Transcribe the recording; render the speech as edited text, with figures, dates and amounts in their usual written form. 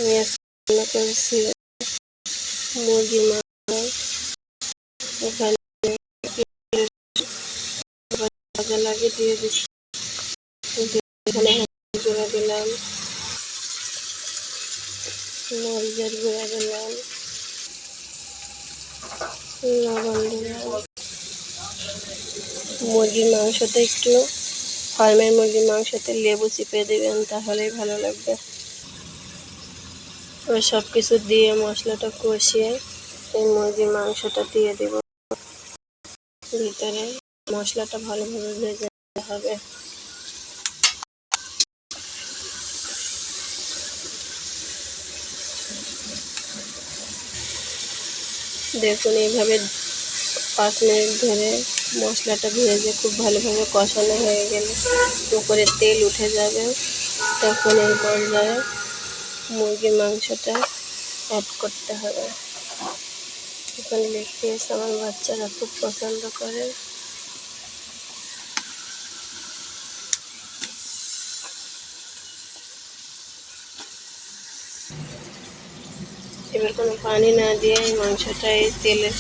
আমি রান্না করেছি মুরগির মাংস। এখানে লাগিয়ে দিয়ে দিচ্ছি, এখানে গুঁড়া দিলাম, মরিচের গুঁড়া দিলাম, লবণ দিলাম। মুরগির মাংসটা একটু ফার্মের মুরগির মাংসতে লেবু চিপে দেবেন, তাহলেই ভালো লাগবে। ওই সব কিছু দিয়ে মশলাটা কষিয়ে এই মুরগির মাংসটা দিয়ে দেব ভিতরে। মশলাটা ভালোভাবে ভেজে নিতে হবে। দেখুন এইভাবে 5 মিনিট ধরে মশলাটা ভেজে খুব ভালোভাবে কষানো হয়ে গেলে উপরে তেল উঠে যাবে, তখন এই পর্যায়ে মুরগির মাংসটা অ্যাড করতে হবে। এখন লেগ পিস আমার বাচ্চারা খুব পছন্দ করে। এবার কোনো পানি না দিয়ে এই মাংসটা এই তেলের